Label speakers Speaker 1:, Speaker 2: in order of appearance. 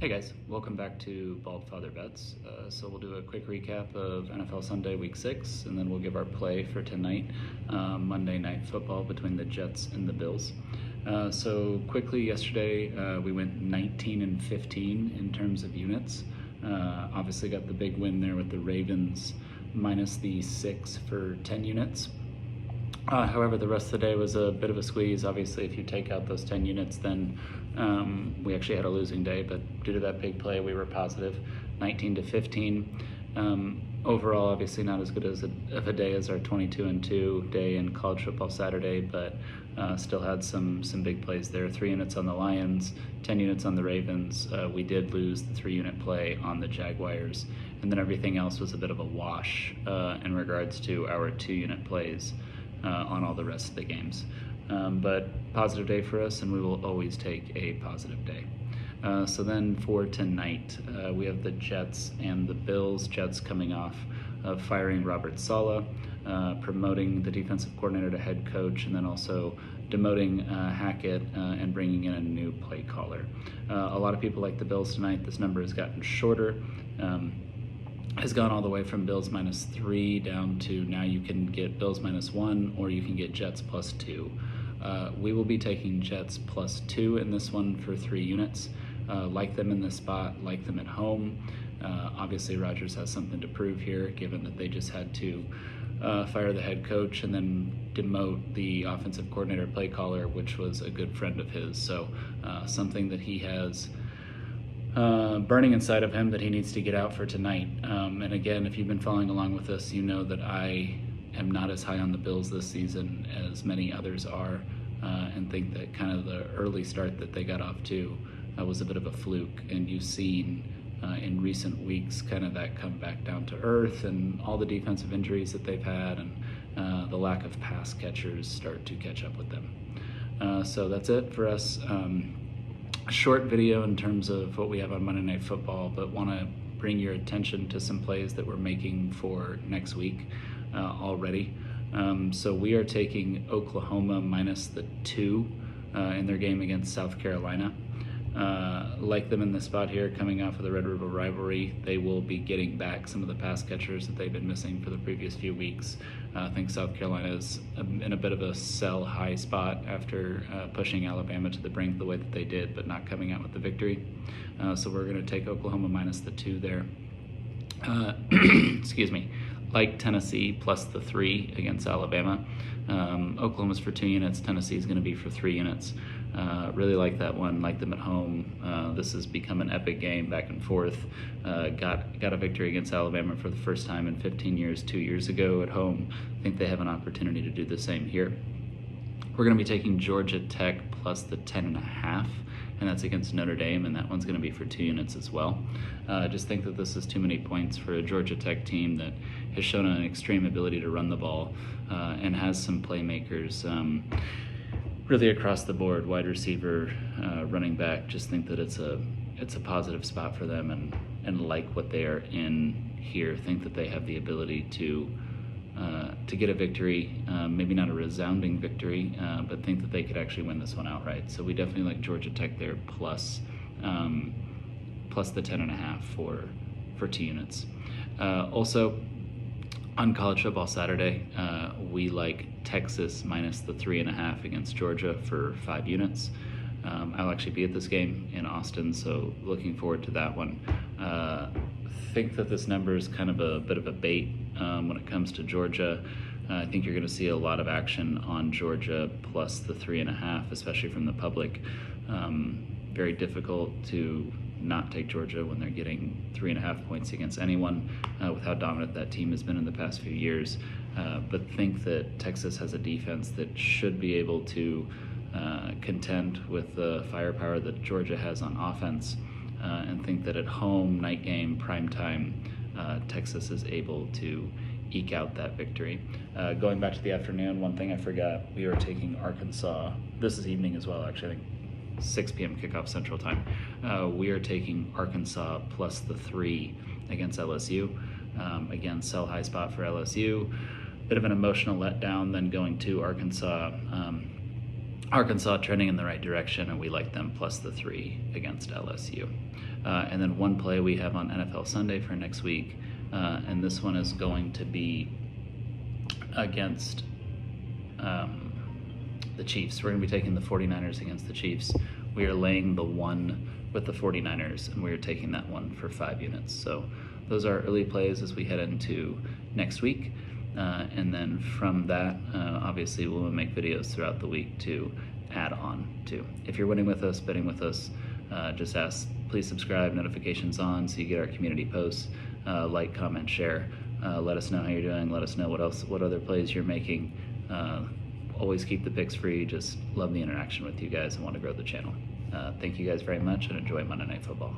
Speaker 1: Hey guys, welcome back to Bald Father Bets. So we'll do a quick recap of NFL Sunday Week 6, and then we'll give our play for tonight, Monday Night Football between the Jets and the Bills. So quickly, yesterday we went 19-15 in terms of units. Obviously got the big win there with the Ravens minus the 6 for 10 units. However, the rest of the day was a bit of a squeeze. Obviously, if you take out those 10 units, then we actually had a losing day, but due to that big play, we were positive, 19-15. Overall, obviously not as good of a day as our 22-2 day in college football Saturday, but still had some big plays there. 3 units on the Lions, 10 units on the Ravens. We did lose the 3-unit play on the Jaguars, and then everything else was a bit of a wash in regards to our 2-unit plays on all the rest of the games. But positive day for us, and we will always take a positive day. So then for tonight, we have the Jets and the Bills. Jets coming off of firing Robert Saleh, promoting the defensive coordinator to head coach, and then also demoting Hackett and bringing in a new play caller. A lot of people like the Bills tonight. This number has gotten shorter. Has gone all the way from Bills -3 down to now you can get Bills -1 or you can get Jets +2. We will be taking Jets +2 in this one for 3 units. Like them in this spot, like them at home. Obviously Rodgers has something to prove here, given that they just had to fire the head coach and then demote the offensive coordinator play caller, which was a good friend of his. So something that he has burning inside of him that he needs to get out for tonight. And again, if you've been following along with us, you know that I am not as high on the Bills this season as many others are, and think that kind of the early start that they got off to was a bit of a fluke. And you've seen in recent weeks kind of that come back down to earth, and all the defensive injuries that they've had, and the lack of pass catchers start to catch up with them. So that's it for us. A short video in terms of what we have on Monday Night Football, but want to bring your attention to some plays that we're making for next week already. So we are taking Oklahoma -2 in their game against South Carolina. Like them in the spot here, coming off of the Red River rivalry, they will be getting back some of the pass catchers that they've been missing for the previous few weeks. I think South Carolina is in a bit of a sell high spot after pushing Alabama to the brink the way that they did, but not coming out with the victory. So we're going to take Oklahoma -2 there. Excuse me. Like Tennessee +3 against Alabama. Oklahoma's for 2 units, Tennessee is going to be for 3 units. Really like that one, like them at home. This has become an epic game back and forth. Got a victory against Alabama for the first time in 15 years, 2 years ago at home. I think they have an opportunity to do the same here. We're going to be taking Georgia Tech plus the 10.5, and that's against Notre Dame, and that one's going to be for 2 units as well. I just think that this is too many points for a Georgia Tech team that has shown an extreme ability to run the ball and has some playmakers really across the board, wide receiver, running back. Just think that it's a positive spot for them, and like what they are in here. Think that they have the ability to get a victory, maybe not a resounding victory, but think that they could actually win this one outright. So we definitely like Georgia Tech there plus the 10.5 for 2 units. Also, on college football Saturday, we like Texas -3.5 against Georgia for 5 units. I'll actually be at this game in Austin, so looking forward to that one. Think that this number is kind of a bit of a bait when it comes to Georgia. I think you're going to see a lot of action on Georgia plus the 3.5, especially from the public. Very difficult to not take Georgia when they're getting 3.5 points against anyone with how dominant that team has been in the past few years. But think that Texas has a defense that should be able to contend with the firepower that Georgia has on offense, and think that at home, night game, prime time, Texas is able to eke out that victory. Going back to the afternoon, one thing I forgot, we are taking Arkansas. This is evening as well, actually. I think 6 p.m. kickoff Central Time. We are taking Arkansas plus the 3 against LSU. Again, sell high spot for LSU. Bit of an emotional letdown then going to Arkansas. Arkansas trending in the right direction, and we like them plus the 3 against LSU. And then one play we have on NFL Sunday for next week, and this one is going to be against the Chiefs. We're going to be taking the 49ers against the Chiefs. We are laying the 1 with the 49ers, and we are taking that one for 5 units. So those are early plays as we head into next week. And then from that, obviously we'll make videos throughout the week to add on to. If you're winning with us, betting with us, just please subscribe, notifications on, so you get our community posts. Like, comment, share. Let us know how you're doing. Let us know what other plays you're making. Always keep the picks free. Just love the interaction with you guys and want to grow the channel. Thank you guys very much, and enjoy Monday Night Football.